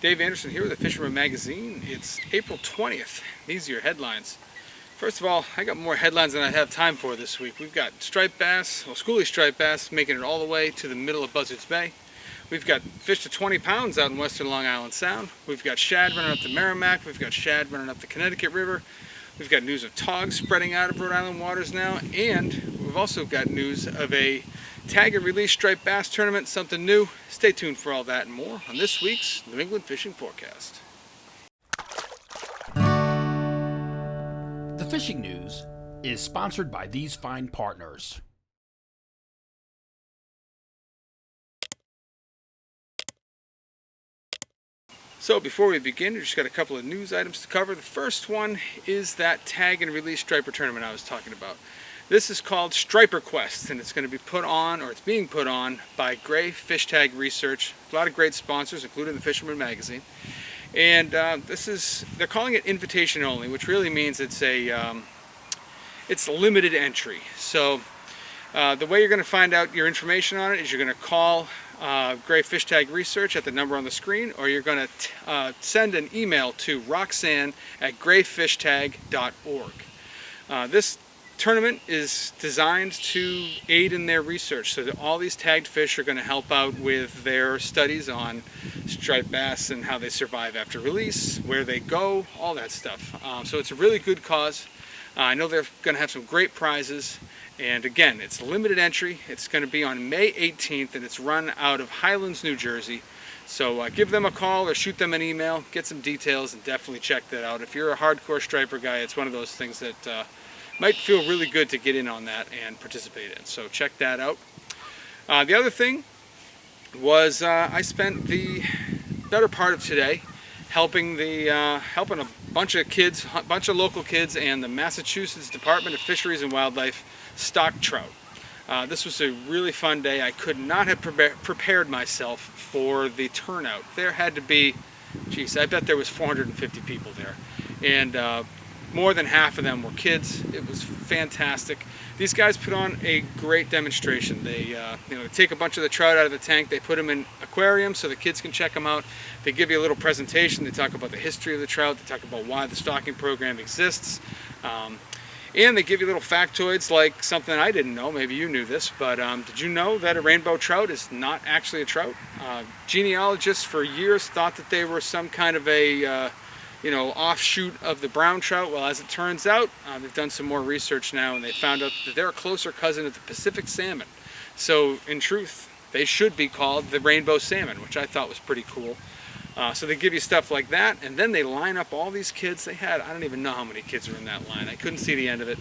Dave Anderson here with the Fisherman magazine. It's April 20th. These are your headlines. First of all, I got more headlines than I have time for this week. We've got striped bass, well, schoolie striped bass, making it all the way to the middle of Buzzards Bay. We've got fish to 20 pounds out in western Long Island Sound. We've got shad running up the Merrimack. We've got shad running up the Connecticut River. We've got news of togs spreading out of Rhode Island waters now. And we've also got news of a tag and release striped bass tournament, something new. Stay tuned for all that and more on this week's New England Fishing Forecast. The fishing news is sponsored by these fine partners. So before we begin, we just got a couple of news items to cover. The first one is that tag and release striper tournament I was talking about. This is called Striper Quest, and it's going to be put on, or it's being put on, by Gray Fish Tag Research. A lot of great sponsors, including the Fisherman magazine. And they're calling it invitation only, which really means it's limited entry. So the way you're going to find out your information on it is you're going to call Gray Fish Tag Research at the number on the screen, or you're going to send an email to roxanne@grayfishtag.org. This tournament is designed to aid in their research, so that all these tagged fish are going to help out with their studies on striped bass and how they survive after release, where they go, all that stuff. So it's a really good cause. I know they're going to have some great prizes, and again, it's limited entry. It's going to be on May 18th, and it's run out of Highlands, New Jersey. So give them a call or shoot them an email, get some details, and definitely check that out. If you're a hardcore striper guy, it's one of those things that might feel really good to get in on that and participate in. So check that out. The other thing was I spent the better part of today helping a bunch of kids, a bunch of local kids, and the Massachusetts Department of Fisheries and Wildlife stock trout. This was a really fun day. I could not have prepared myself for the turnout. There had to be, geez, I bet there was 450 people there, and more than half of them were kids. It was fantastic. These guys put on a great demonstration. They take a bunch of the trout out of the tank, they put them in aquariums so the kids can check them out. They give you a little presentation. They talk about the history of the trout. They talk about why the stocking program exists. And they give you little factoids, like something I didn't know. Maybe you knew this, but did you know that a rainbow trout is not actually a trout? Genealogists for years thought that they were some kind of a offshoot of the brown trout. Well, as it turns out, they've done some more research now, and they found out that they're a closer cousin of the Pacific salmon. So in truth, they should be called the rainbow salmon, which I thought was pretty cool. So they give you stuff like that, and then they line up all these kids. They had, I don't even know how many kids were in that line. I couldn't see the end of it.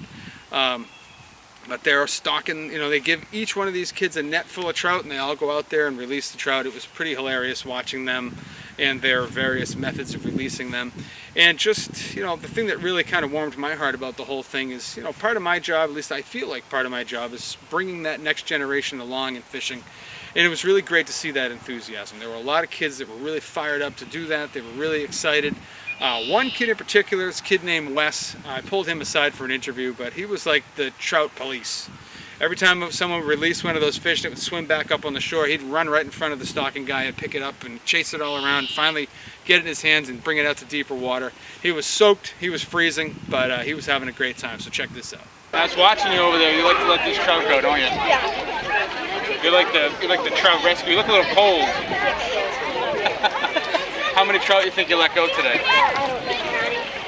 But they're stocking, they give each one of these kids a net full of trout, and they all go out there and release the trout. It was pretty hilarious watching them and their various methods of releasing them. And just, the thing that really kind of warmed my heart about the whole thing is, part of my job, at least I feel like part of my job, is bringing that next generation along in fishing. And it was really great to see that enthusiasm. There were a lot of kids that were really fired up to do that. They were really excited. One kid in particular, this kid named Wes, I pulled him aside for an interview, but he was like the trout police. Every time someone would release one of those fish that would swim back up on the shore, he'd run right in front of the stocking guy and pick it up and chase it all around, and finally get it in his hands and bring it out to deeper water. He was soaked, he was freezing, but he was having a great time, so check this out. I was watching you over there. You like to let these trout go, don't you? Yeah. You're like the trout rescue. You look a little cold. How many trout you think you let go today?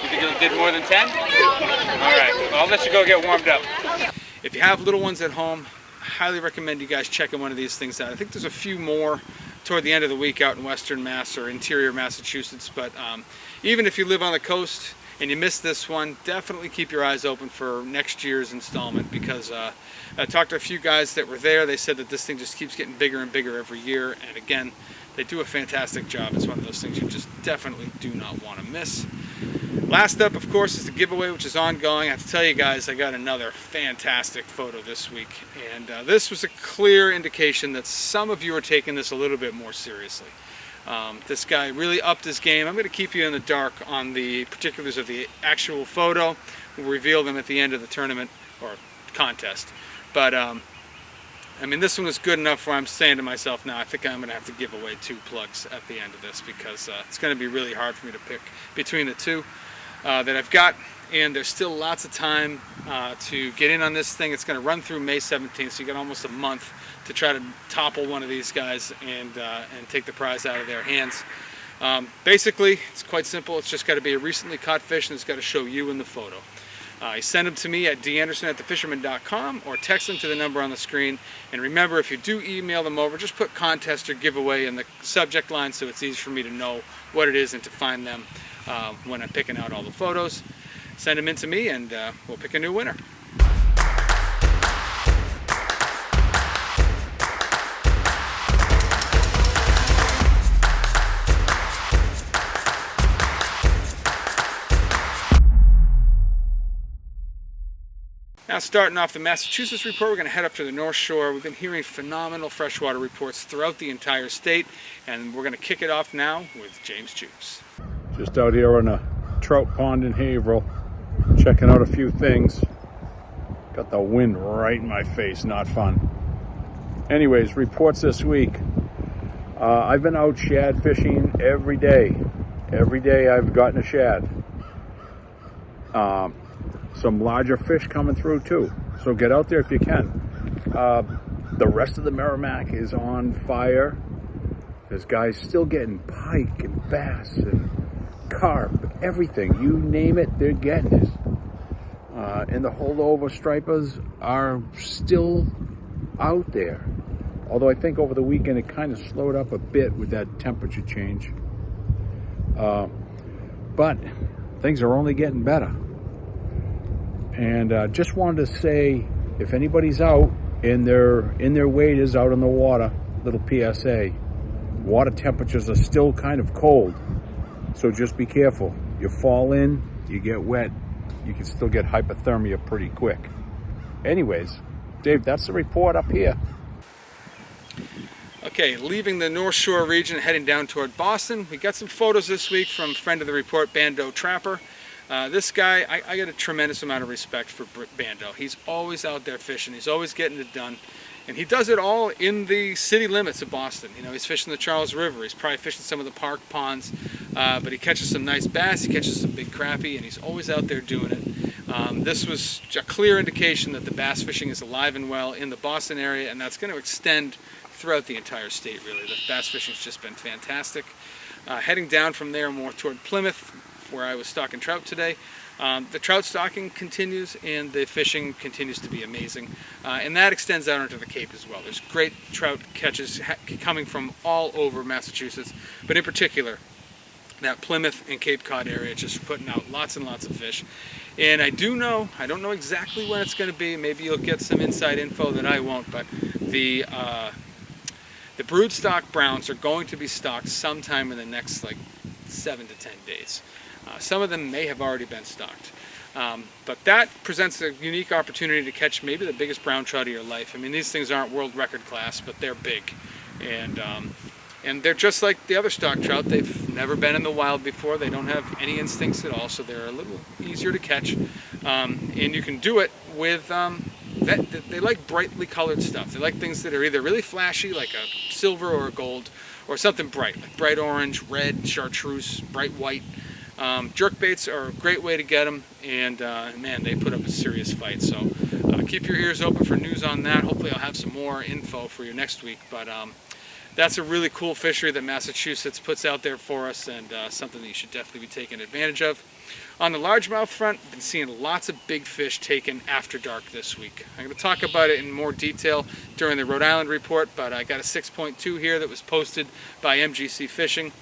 You think you did more than 10? All right. Well, I'll let you go get warmed up. If you have little ones at home, I highly recommend you guys checking one of these things out. I think there's a few more toward the end of the week out in western Mass or interior Massachusetts. But even if you live on the coast and you missed this one, definitely keep your eyes open for next year's installment, because I talked to a few guys that were there. They said that this thing just keeps getting bigger and bigger every year, and again, they do a fantastic job. It's one of those things you just definitely do not want to miss. Last up, of course, is the giveaway, which is ongoing. I have to tell you guys, I got another fantastic photo this week, and this was a clear indication that some of you are taking this a little bit more seriously. This guy really upped his game. I'm going to keep you in the dark on the particulars of the actual photo. We'll reveal them at the end of the tournament or contest. But I mean, this one was good enough where I'm saying to myself, now I think I'm going to have to give away 2 plugs at the end of this, because it's going to be really hard for me to pick between the 2 that I've got. And there's still lots of time to get in on this thing. It's going to run through May 17th, so you got almost a month to try to topple one of these guys and take the prize out of their hands. Basically, it's quite simple. It's just got to be a recently caught fish, and it's got to show you in the photo. You send them to me at danderson@thefisherman.com or text them to the number on the screen. And remember, if you do email them over, just put contest or giveaway in the subject line so it's easy for me to know what it is and to find them when I'm picking out all the photos. Send them in to me, and we'll pick a new winner. Now, starting off the Massachusetts report, we're going to head up to the North Shore. We've been hearing phenomenal freshwater reports throughout the entire state, and we're going to kick it off now with James Jewkes. Just out here on a trout pond in Haverhill, checking out a few things. Got the wind right in my face, not fun. Anyways, reports this week. I've been out shad fishing every day. Every day I've gotten a shad. Some larger fish coming through too, so get out there if you can. The rest of the Merrimack is on fire. There's guys still getting pike and bass and carp, everything. You name it, they're getting it. And the holdover stripers are still out there. Although I think over the weekend it kind of slowed up a bit with that temperature change. But things are only getting better. And just wanted to say, if anybody's out in their waders out in the water, little PSA, water temperatures are still kind of cold. So just be careful. You fall in, you get wet, you can still get hypothermia pretty quick. Anyways, Dave, that's the report up here. Okay, leaving the North Shore region, heading down toward Boston. We got some photos this week from friend of the report, Bando Trapper. This guy, I got a tremendous amount of respect for Bando. He's always out there fishing. He's always getting it done. And he does it all in the city limits of Boston. You know, he's fishing the Charles River. He's probably fishing some of the park ponds. But he catches some nice bass. He catches some big crappie. And he's always out there doing it. This was a clear indication that the bass fishing is alive and well in the Boston area. And that's going to extend throughout the entire state, really. The bass fishing's just been fantastic. Heading down from there more toward Plymouth, where I was stocking trout today. The trout stocking continues, and the fishing continues to be amazing. And that extends out into the Cape as well. There's great trout catches coming from all over Massachusetts, but in particular, that Plymouth and Cape Cod area just putting out lots and lots of fish. And I don't know exactly when it's going to be. Maybe you'll get some inside info that I won't, but the broodstock browns are going to be stocked sometime in the next 7 to 10 days. Some of them may have already been stocked. But that presents a unique opportunity to catch maybe the biggest brown trout of your life. I mean, these things aren't world record class, but they're big. And they're just like the other stock trout. They've never been in the wild before. They don't have any instincts at all, so they're a little easier to catch. And you can do it with, they like brightly colored stuff. They like things that are either really flashy, like a silver or a gold, or something bright, like bright orange, red, chartreuse, bright white. Jerkbaits are a great way to get them, and man, they put up a serious fight. So keep your ears open for news on that. Hopefully I'll have some more info for you next week, but that's a really cool fishery that Massachusetts puts out there for us, and something that you should definitely be taking advantage of. On the largemouth front, I've been seeing lots of big fish taken after dark this week. I'm going to talk about it in more detail during the Rhode Island report, but I got a 6.2 here that was posted by MGC Fishing.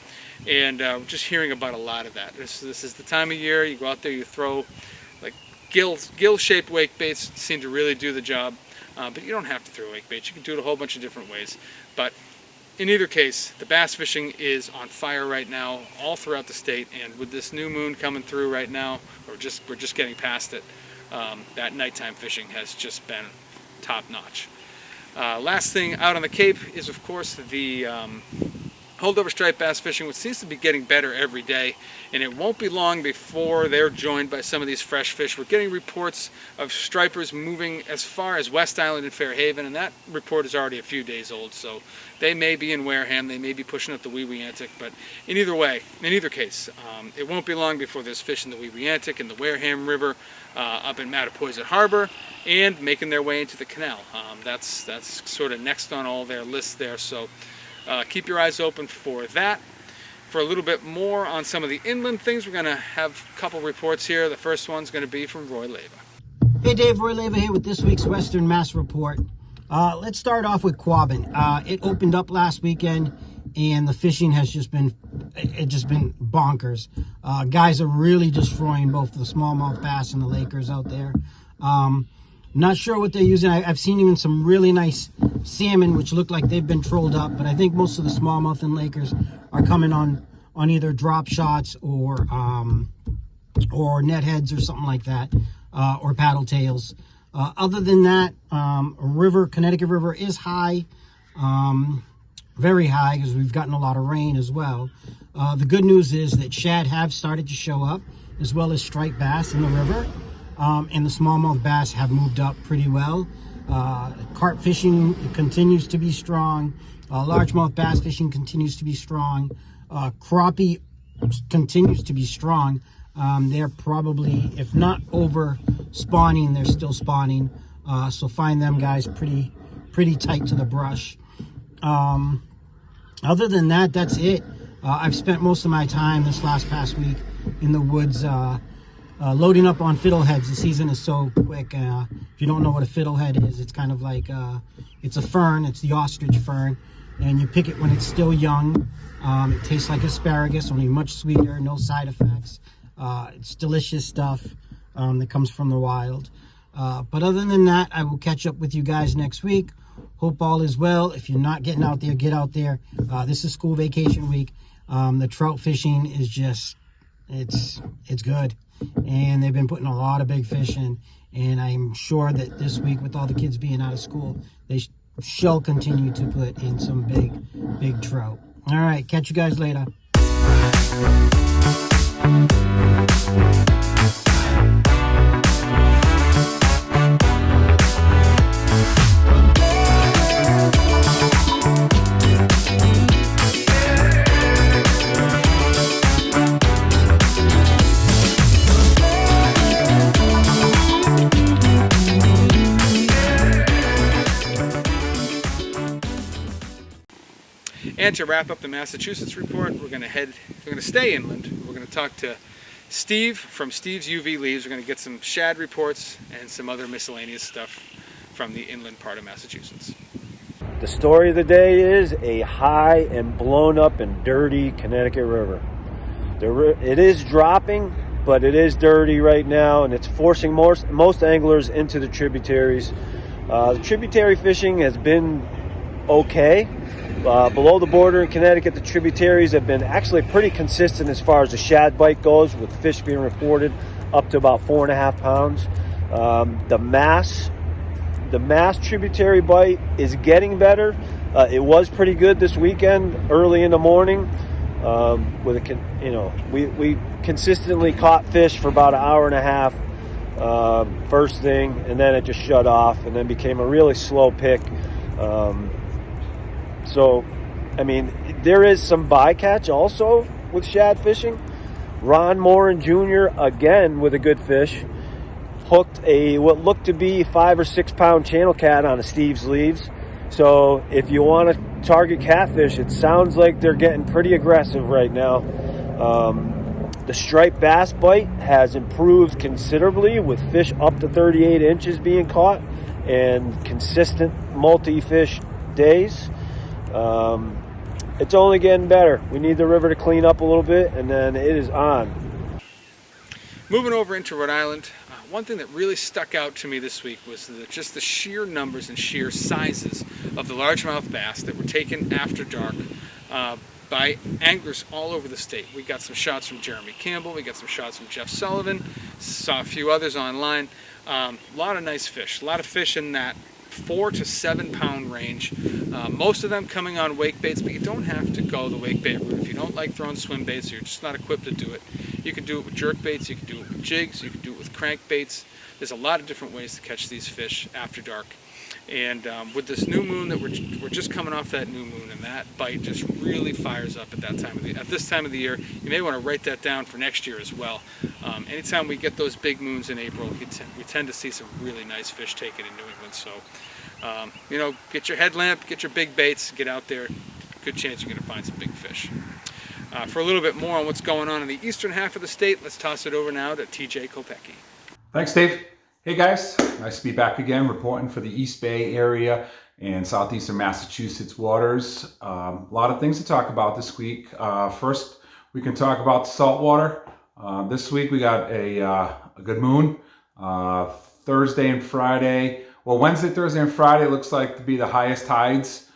And we're just hearing about a lot of that. This is the time of year you go out there, you throw like gill-shaped wake baits, seem to really do the job. But you don't have to throw wake baits. You can do it a whole bunch of different ways. But in either case, the bass fishing is on fire right now, all throughout the state. And with this new moon coming through right now, we're just getting past it. That nighttime fishing has just been top-notch. Last thing out on the Cape is, of course, the holdover striped bass fishing, which seems to be getting better every day, and it won't be long before they're joined by some of these fresh fish. We're getting reports of stripers moving as far as West Island and Fairhaven, and that report is already a few days old, so they may be in Wareham, they may be pushing up the Weweantic, but in either case, it won't be long before there's fish in the Weweantic and the Wareham River, up in Mattapoisett Harbor, and making their way into the Canal. That's sort of next on all their lists there, so keep your eyes open for that. For a little bit more on some of the inland things, we're going to have a couple reports here. The first one's going to be from Roy Leyve. Hey Dave, Roy Leyve here with this week's Western Mass Report. Let's start off with Quabbin. It opened up last weekend, and the fishing has just been bonkers. Guys are really destroying both the smallmouth bass and the Lakers out there. Not sure what they're using. I've seen even some really nice salmon, which look like they've been trolled up, but I think most of the smallmouth and Lakers are coming on either drop shots or net heads or something like that, or paddle tails. Other than that, Connecticut River is high, very high, because we've gotten a lot of rain as well. The good news is that shad have started to show up, as well as striped bass in the river. And the smallmouth bass have moved up pretty well. Carp fishing continues to be strong. Largemouth bass fishing continues to be strong. Crappie continues to be strong. They're probably, if not over spawning, they're still spawning. So find them guys pretty tight to the brush. Other than that, that's it. I've spent most of my time this past week in the woods, loading up on fiddleheads. The season is so quick. If you don't know what a fiddlehead is, it's kind of like, it's a fern. It's the ostrich fern, and you pick it when it's still young. It tastes like asparagus, only much sweeter, no side effects. It's delicious stuff that comes from the wild. But other than that, I will catch up with you guys next week. Hope all is well. If you're not getting out there, get out there. This is school vacation week. The trout fishing is just, it's good. And they've been putting a lot of big fish in, and I'm sure that this week, with all the kids being out of school, they shall continue to put in some big trout. All right, catch you guys later. And to wrap up the Massachusetts report, we're going to stay inland. We're going to talk to Steve from Steve's UV Leaves. We're going to get some shad reports and some other miscellaneous stuff from the inland part of Massachusetts. The story of the day is a high and blown up and dirty Connecticut River. It is dropping, but it is dirty right now, and it's forcing most anglers into the tributaries. The tributary fishing has been okay. Below the border in Connecticut, the tributaries have been actually pretty consistent as far as the shad bite goes, with fish being reported up to about 4.5 pounds. The Mass tributary bite is getting better. It was pretty good this weekend, early in the morning. We consistently caught fish for about an hour and a half first thing, and then it just shut off, and then became a really slow pick. So, I mean, there is some bycatch also with shad fishing. Ron Moran Jr., again, with a good fish, hooked what looked to be 5 or 6 pound channel cat on a Steve's Leaves. So if you want to target catfish, it sounds like they're getting pretty aggressive right now. The striped bass bite has improved considerably, with fish up to 38 inches being caught and consistent multi-fish days. It's only getting better. We need the river to clean up a little bit, and then it is on. Moving over into Rhode Island, one thing that really stuck out to me this week was just the sheer numbers and sheer sizes of the largemouth bass that were taken after dark by anglers all over the state. We got some shots from Jeremy Campbell, we got some shots from Jeff Sullivan, saw a few others online. A lot of nice fish, a lot of fish in that 4 to 7 pound range. Most of them coming on wake baits, but you don't have to go the wake bait route. If you don't like throwing swim baits, or you're just not equipped to do it, you can do it with jerk baits, you can do it with jigs, you can do it with crank baits. There's a lot of different ways to catch these fish after dark. And with this new moon that we're just coming off that new moon, and that bite just really fires up at this time of the year. You may want to write that down for next year as well. Anytime we get those big moons in April, we tend to see some really nice fish taken in New England. So, get your headlamp, get your big baits, get out there. Good chance you're going to find some big fish. For a little bit more on what's going on in the eastern half of the state, let's toss it over now to TJ Kopecky. Thanks, Dave. Hey guys, nice to be back again reporting for the East Bay area and southeastern Massachusetts waters. A lot of things to talk about this week. First, we can talk about the saltwater. This week we got a good moon. Thursday and Friday. Well, Wednesday, Thursday, and Friday looks like to be the highest tides.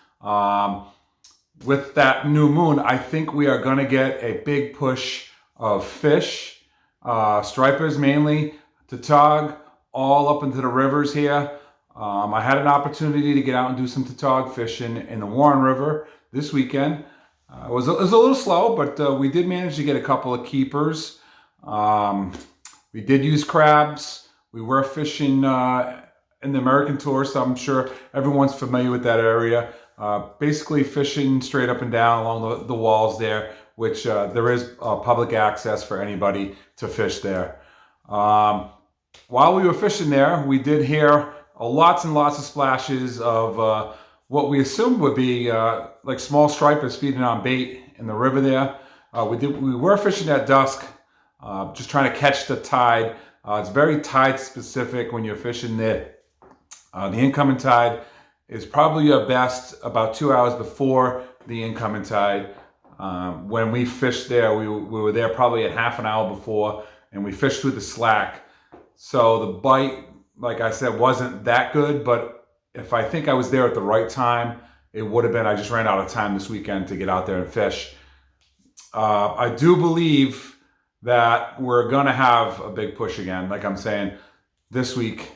With that new moon, I think we are going to get a big push of fish, stripers mainly, to tautog, all up into the rivers here. I had an opportunity to get out and do some tautog fishing in the Warren River this weekend. It was a little slow, but we did manage to get a couple of keepers. We did use crabs. We were fishing in the American Tour, so I'm sure everyone's familiar with that area. Basically fishing straight up and down along the walls there, which there is public access for anybody to fish there. While we were fishing there, we did hear lots and lots of splashes of what we assumed would be like small stripers feeding on bait in the river there. We were fishing at dusk, just trying to catch the tide. It's very tide specific when you're fishing there. The incoming tide is probably your best about 2 hours before the incoming tide. When we fished there, we were there probably at half an hour before, and we fished with the slack. So the bite, like I said, wasn't that good, but if I think I was there at the right time, it would have been. I just ran out of time this weekend to get out there and fish. I do believe that we're going to have a big push again, like I'm saying, this week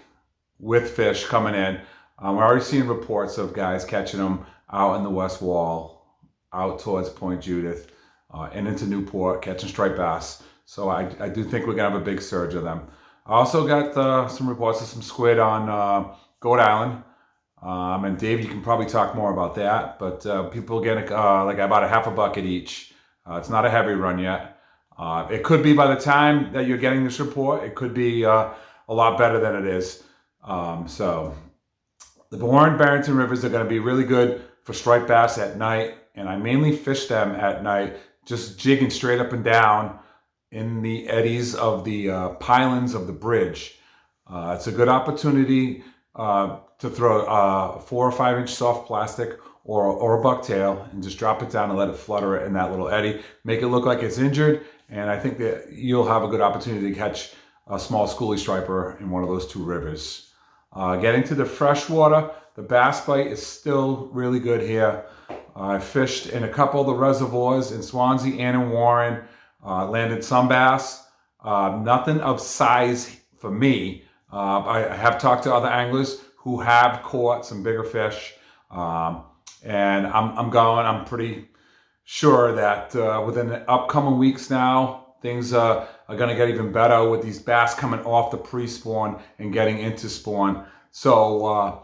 with fish coming in. We're already seeing reports of guys catching them out in the West Wall, out towards Point Judith, and into Newport, catching striped bass. So I do think we're going to have a big surge of them. I also got some reports of some squid on Rhode Island. And Dave, you can probably talk more about that, but people get like about a half a bucket each. It's not a heavy run yet. It could be by the time that you're getting this report, it could be a lot better than it is. So the Warren Barrington rivers are going to be really good for striped bass at night, and I mainly fish them at night, just jigging straight up and down in the eddies of the pylons of the bridge. It's a good opportunity to throw a 4 or 5 inch soft plastic or a bucktail and just drop it down and let it flutter in that little eddy. Make it look like it's injured, and I think that you'll have a good opportunity to catch a small schoolie striper in one of those two rivers. Getting to the freshwater, the bass bite is still really good here. I fished in a couple of the reservoirs in Swansea and in Warren. Landed some bass, nothing of size for me. I have talked to other anglers who have caught some bigger fish, and I'm pretty sure that within the upcoming weeks now, things are going to get even better with these bass coming off the pre-spawn and getting into spawn. So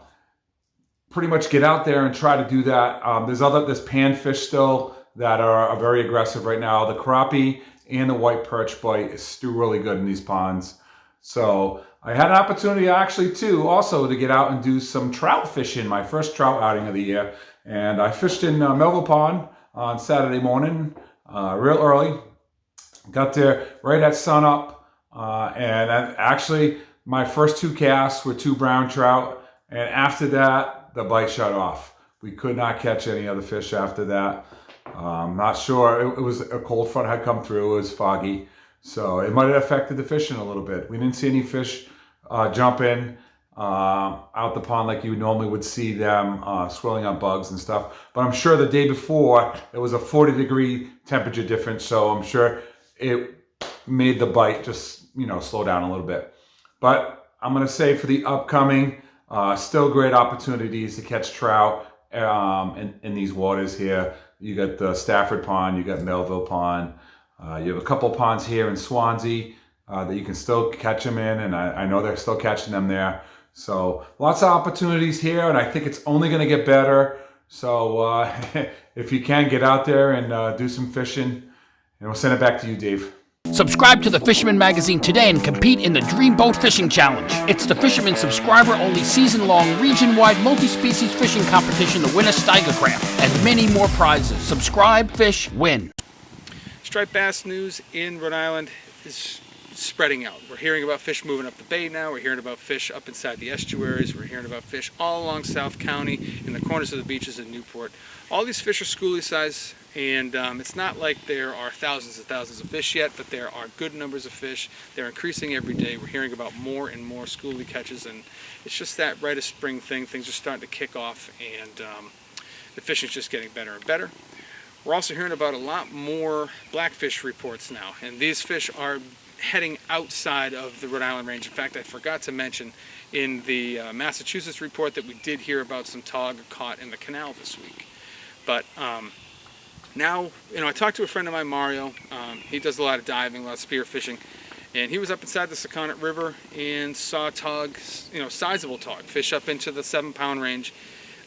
pretty much get out there and try to do that. There's panfish still that are very aggressive right now. The crappie and the white perch bite is still really good in these ponds. So I had an opportunity actually too also to get out and do some trout fishing, my first trout outing of the year. And I fished in Melville Pond on Saturday morning, real early. Got there right at sunup, and actually my first 2 casts were 2 brown trout, and after that the bite shut off. We could not catch any other fish after that. Not sure. It was a cold front had come through. It was foggy, so it might have affected the fishing a little bit. We didn't see any fish jump in out the pond like you normally would see them swirling on bugs and stuff. But I'm sure the day before it was a 40-degree temperature difference, so I'm sure it made the bite just slow down a little bit. But I'm going to say for the upcoming Still great opportunities to catch trout in these waters here. You got the Stafford Pond, you got Melville Pond. You have a couple ponds here in Swansea that you can still catch them in, and I know they're still catching them there. So lots of opportunities here, and I think it's only going to get better. So if you can, get out there and do some fishing, and we'll send it back to you, Dave. Subscribe to the Fisherman magazine today and compete in the Dream Boat Fishing Challenge. It's the Fisherman subscriber-only season-long, region-wide, multi-species fishing competition to win a Steiger craft and many more prizes. Subscribe, fish, win. Striped bass news in Rhode Island is spreading out. We're hearing about fish moving up the bay now. We're hearing about fish up inside the estuaries. We're hearing about fish all along South County, in the corners of the beaches in Newport. All these fish are schoolie size, and it's not like there are thousands and thousands of fish yet, but there are good numbers of fish. They're increasing every day. We're hearing about more and more schoolie catches, and it's just that rite of spring thing. Things are starting to kick off, and the fishing's just getting better and better. We're also hearing about a lot more blackfish reports now, and these fish are heading outside of the Rhode Island range. In fact, I forgot to mention in the Massachusetts report that we did hear about some tog caught in the canal this week. But now, I talked to a friend of mine, Mario. He does a lot of diving, a lot of spear fishing, and he was up inside the Sakonnet River and saw tog, sizable tog, fish up into the 7-pound range,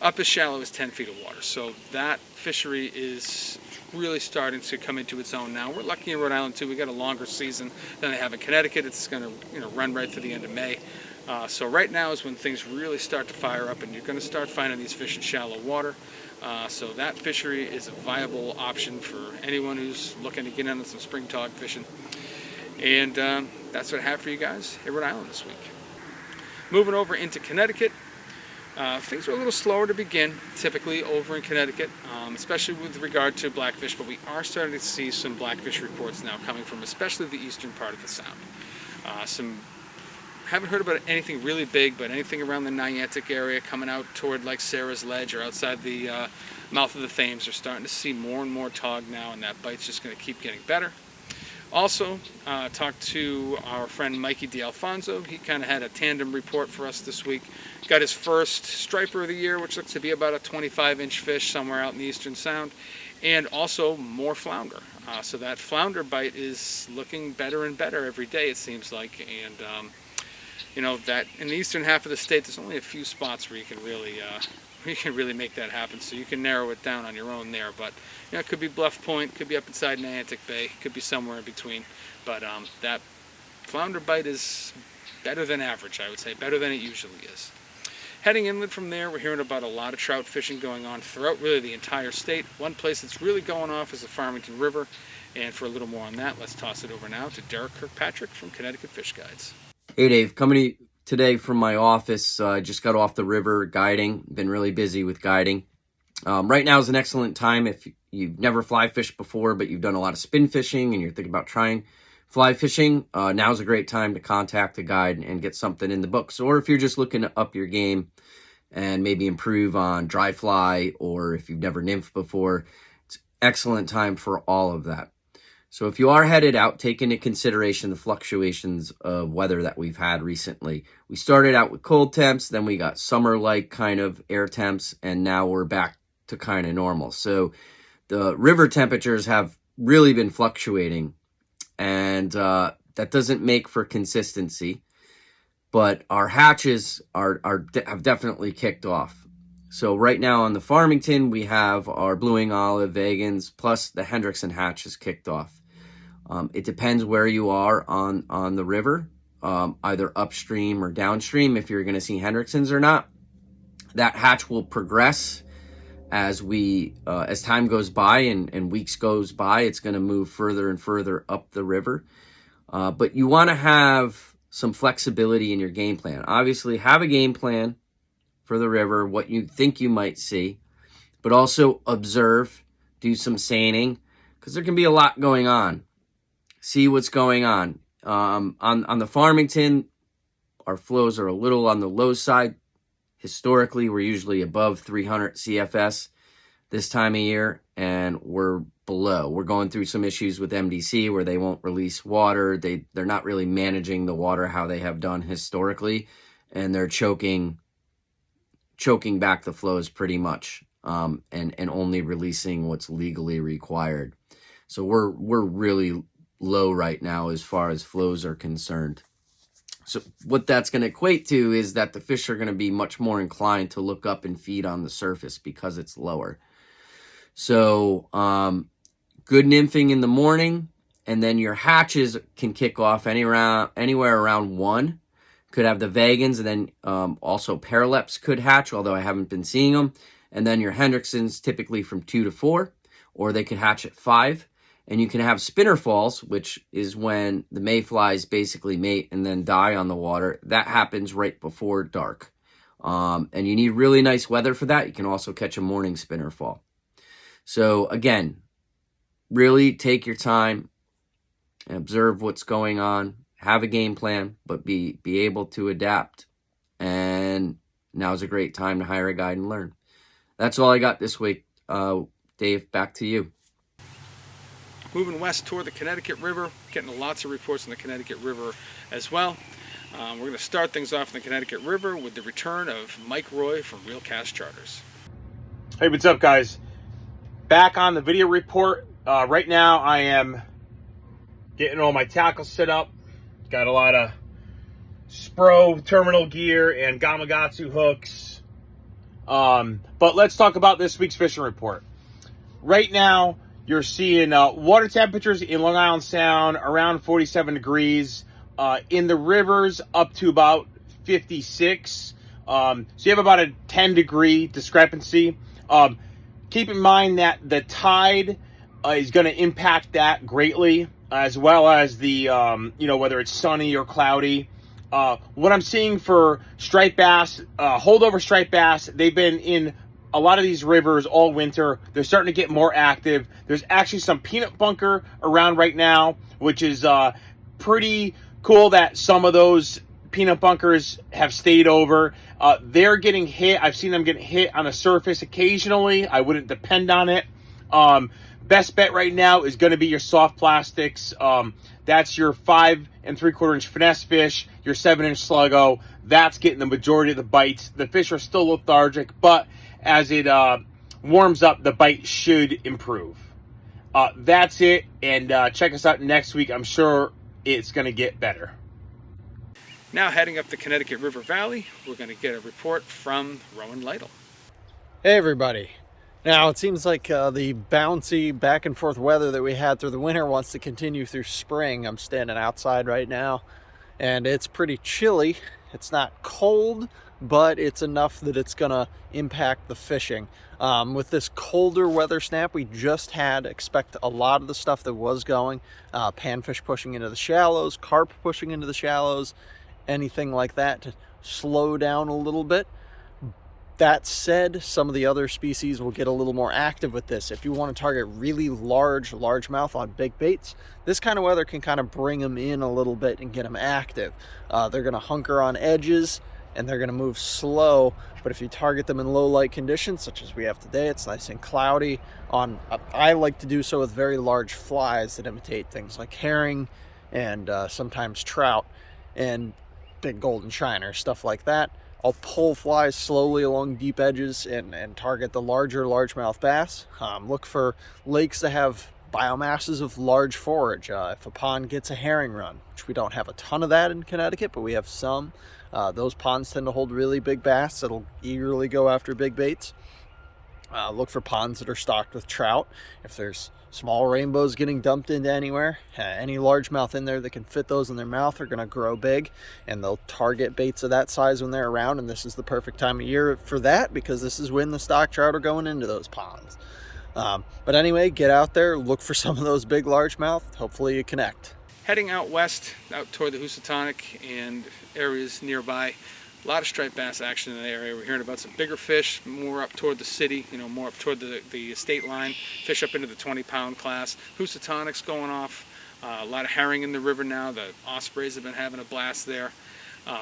up as shallow as 10 feet of water. So that fishery is really starting to come into its own now. We're lucky in Rhode Island too. We got a longer season than they have in Connecticut. It's going to run right to the end of May. So right now is when things really start to fire up, and you're going to start finding these fish in shallow water. So that fishery is a viable option for anyone who's looking to get into some spring tog fishing. And that's what I have for you guys in Rhode Island this week. Moving over into Connecticut. Things are a little slower to begin, typically over in Connecticut, especially with regard to blackfish, but we are starting to see some blackfish reports now coming from especially the eastern part of the Sound. Haven't heard about anything really big, but anything around the Niantic area coming out toward like Sarah's Ledge or outside the mouth of the Thames, are starting to see more and more tog now, and that bite's just going to keep getting better. Also, talked to our friend Mikey D'Alfonso. He kind of had a tandem report for us this week. Got his first striper of the year, which looks to be about a 25-inch fish somewhere out in the Eastern Sound, and also more flounder. So that flounder bite is looking better and better every day, it seems like. And that in the eastern half of the state, there's only a few spots where you can really make that happen. So you can narrow it down on your own there. But it could be Bluff Point, could be up inside Niantic Bay, could be somewhere in between. But that flounder bite is better than average, I would say, better than it usually is. Heading inland from there, we're hearing about a lot of trout fishing going on throughout really the entire state. One place that's really going off is the Farmington River. And for a little more on that, let's toss it over now to Derrick Kirkpatrick from Connecticut Fish Guides. Hey Dave, coming to you today from my office. I just got off the river guiding. Been really busy with guiding. Right now is an excellent time if you've never fly fished before, but you've done a lot of spin fishing and you're thinking about trying fly fishing. Now's a great time to contact a guide and get something in the books. Or if you're just looking to up your game and maybe improve on dry fly, or if you've never nymphed before, it's an excellent time for all of that. So if you are headed out, take into consideration the fluctuations of weather that we've had recently. We started out with cold temps, then we got summer-like kind of air temps, and now we're back to kind of normal. So the river temperatures have really been fluctuating, and that doesn't make for consistency. But our hatches have definitely kicked off. So right now on the Farmington, we have our blue wing olive, vegans, plus the Hendrickson hatch is kicked off. It depends where you are on the river, either upstream or downstream, if you're going to see Hendricksons or not. That hatch will progress as time goes by and weeks goes by. It's going to move further and further up the river. But you want to have some flexibility in your game plan. Obviously, have a game plan for the river, what you think you might see, but also observe, do some seining, because there can be a lot going on. See what's going on. On the Farmington, our flows are a little on the low side. Historically, we're usually above 300 CFS this time of year, and we're below. We're going through some issues with MDC where they won't release water. They're not really managing the water how they have done historically, and they're choking choking back the flows pretty much, and only releasing what's legally required. So we're really low right now as far as flows are concerned. So what that's going to equate to is that the fish are going to be much more inclined to look up and feed on the surface because it's lower. So good nymphing in the morning, and then your hatches can kick off anywhere around 1. Could have the vagans, and then also paraleps could hatch, although I haven't been seeing them. And then your Hendricksons typically from 2 to 4, or they could hatch at 5. And you can have spinner falls, which is when the mayflies basically mate and then die on the water. That happens right before dark. And you need really nice weather for that. You can also catch a morning spinner fall. So again, really take your time and observe what's going on. Have a game plan, but be able to adapt. And now's a great time to hire a guide and learn. That's all I got this week. Dave, back to you. Moving west toward the Connecticut River, getting lots of reports on the Connecticut River as well. We're going to start things off in the Connecticut River with the return of Mike Roy from Real Cast Charters. Hey, what's up, guys? Back on the video report. Right now I am getting all my tackle set up. Got a lot of Spro terminal gear and Gamakatsu hooks. But let's talk about this week's fishing report. Right now, you're seeing water temperatures in Long Island Sound around 47 degrees. In the rivers, up to about 56. So you have about a 10-degree discrepancy. Keep in mind that the tide is going to impact that greatly, as well as the, whether it's sunny or cloudy. What I'm seeing for striped bass, holdover striped bass, they've been in a lot of these rivers all winter. They're starting to get more active. There's actually some peanut bunker around right now, which is pretty cool that some of those peanut bunkers have stayed over. They're getting hit. I've seen them get hit on the surface occasionally. I wouldn't depend on it. Best bet right now is going to be your soft plastics. That's your 5 3/4 inch finesse fish, your 7-inch sluggo. That's getting the majority of the bites. The fish are still lethargic, but as it warms up, the bite should improve. That's it, and check us out next week. I'm sure it's going to get better. Now heading up the Connecticut River Valley, we're going to get a report from Rowan Lytle. Hey everybody. Now it seems like the bouncy back and forth weather that we had through the winter wants to continue through spring. I'm standing outside right now and it's pretty chilly. It's not cold, but it's enough that it's gonna impact the fishing. With this colder weather snap we just had, expect a lot of the stuff that was going, panfish pushing into the shallows, carp pushing into the shallows, anything like that to slow down a little bit. That said, some of the other species will get a little more active with this. If you want to target really largemouth on big baits, this kind of weather can kind of bring them in a little bit and get them active. They're going to hunker on edges and they're going to move slow, but if you target them in low light conditions, such as we have today, it's nice and cloudy. I like to do so with very large flies that imitate things like herring and sometimes trout and big golden shiners, stuff like that. I'll pull flies slowly along deep edges and target the larger largemouth bass. Look for lakes that have biomasses of large forage. If a pond gets a herring run, which we don't have a ton of that in Connecticut, but we have some, those ponds tend to hold really big bass that'll eagerly go after big baits. Look for ponds that are stocked with trout. If there's small rainbows getting dumped into anywhere, any largemouth in there that can fit those in their mouth are going to grow big, and they'll target baits of that size when they're around, and this is the perfect time of year for that because this is when the stock trout are going into those ponds. But anyway, get out there, look for some of those big largemouth. Hopefully you connect. Heading out west, out toward the Housatonic and areas nearby, a lot of striped bass action in the area. We're hearing about some bigger fish, more up toward the city, more up toward the state line, fish up into the 20-pound class. Housatonic's going off. A lot of herring in the river now. The ospreys have been having a blast there.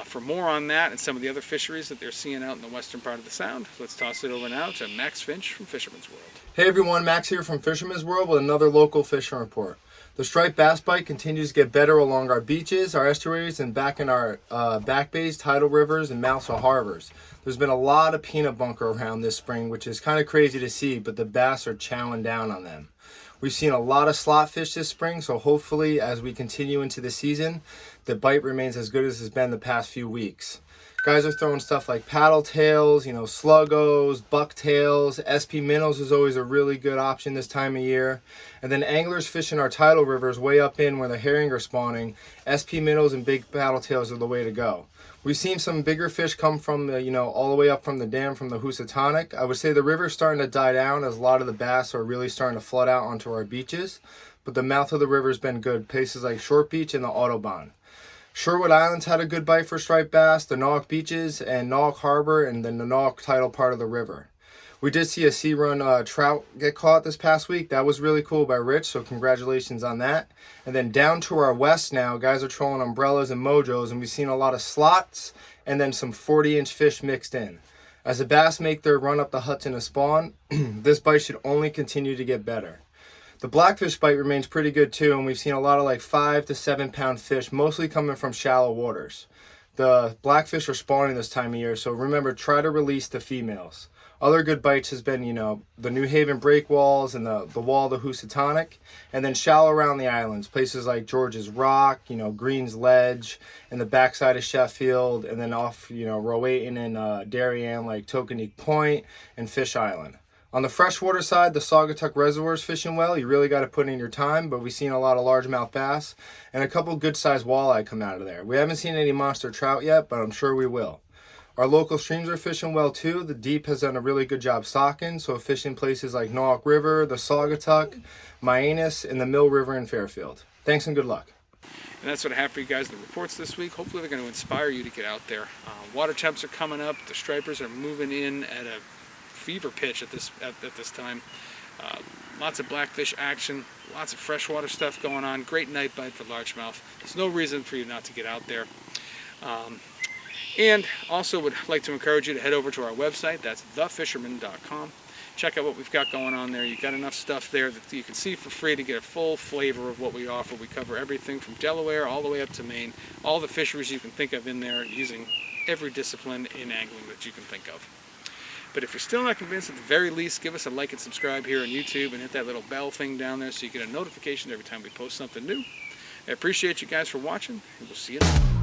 For more on that and some of the other fisheries that they're seeing out in the western part of the Sound, let's toss it over now to Max Finch from Fisherman's World. Hey everyone, Max here from Fisherman's World with another local fishing report. The striped bass bite continues to get better along our beaches, our estuaries, and back in our back bays, tidal rivers, and mouths of harbors. There's been a lot of peanut bunker around this spring, which is kind of crazy to see, but the bass are chowing down on them. We've seen a lot of slot fish this spring, so hopefully as we continue into the season, the bite remains as good as it's been the past few weeks. Guys are throwing stuff like paddle tails, sluggos, bucktails. SP minnows is always a really good option this time of year. And then anglers fishing our tidal rivers way up in where the herring are spawning, SP minnows and big paddle tails are the way to go. We've seen some bigger fish come from the, all the way up from the dam from the Housatonic. I would say the river's starting to die down as a lot of the bass are really starting to flood out onto our beaches. But the mouth of the river's been good, places like Short Beach and the Audubon. Rhode Island's had a good bite for striped bass, the Norwalk beaches and Norwalk Harbor, and then the Norwalk tidal part of the river. We did see a sea run trout get caught this past week. That was really cool by Rich, so congratulations on that. And then down to our west now, guys are trolling umbrellas and mojos, and we've seen a lot of slots and then some 40-inch fish mixed in. As the bass make their run up the Hudson to spawn, this bite should only continue to get better. The Blackfish bite remains pretty good too, and we've seen a lot of like 5 to 7 pound fish, mostly coming from shallow waters. The Blackfish are spawning this time of year, so remember, try to release the females. Other good bites has been, the New Haven breakwalls and the wall of the Housatonic, and then shallow around the islands, places like George's Rock, Green's Ledge, and the backside of Sheffield, and then off, Rowan and Darien like Tokenique Point and Fish Island. On the freshwater side, the Saugatuck Reservoir is fishing well. You really got to put in your time, but we've seen a lot of largemouth bass and a couple good-sized walleye come out of there. We haven't seen any monster trout yet, but I'm sure we will. Our local streams are fishing well too. The Deep has done a really good job stocking, so fishing places like Norwalk River, the Saugatuck, Mianus, and the Mill River in Fairfield. Thanks and good luck. And that's what I have for you guys in the reports this week. Hopefully they're going to inspire you to get out there. Water temps are coming up. The stripers are moving in at a fever pitch at this time. Lots of blackfish action, lots of freshwater stuff going on. Great night bite for largemouth. There's no reason for you not to get out there. And also would like to encourage you to head over to our website. That's thefisherman.com. Check out what we've got going on there. You've got enough stuff there that you can see for free to get a full flavor of what we offer. We cover everything from Delaware all the way up to Maine. All the fisheries you can think of in there, using every discipline in angling that you can think of. But if you're still not convinced, at the very least, give us a like and subscribe here on YouTube and hit that little bell thing down there so you get a notification every time we post something new. I appreciate you guys for watching, and we'll see you next time.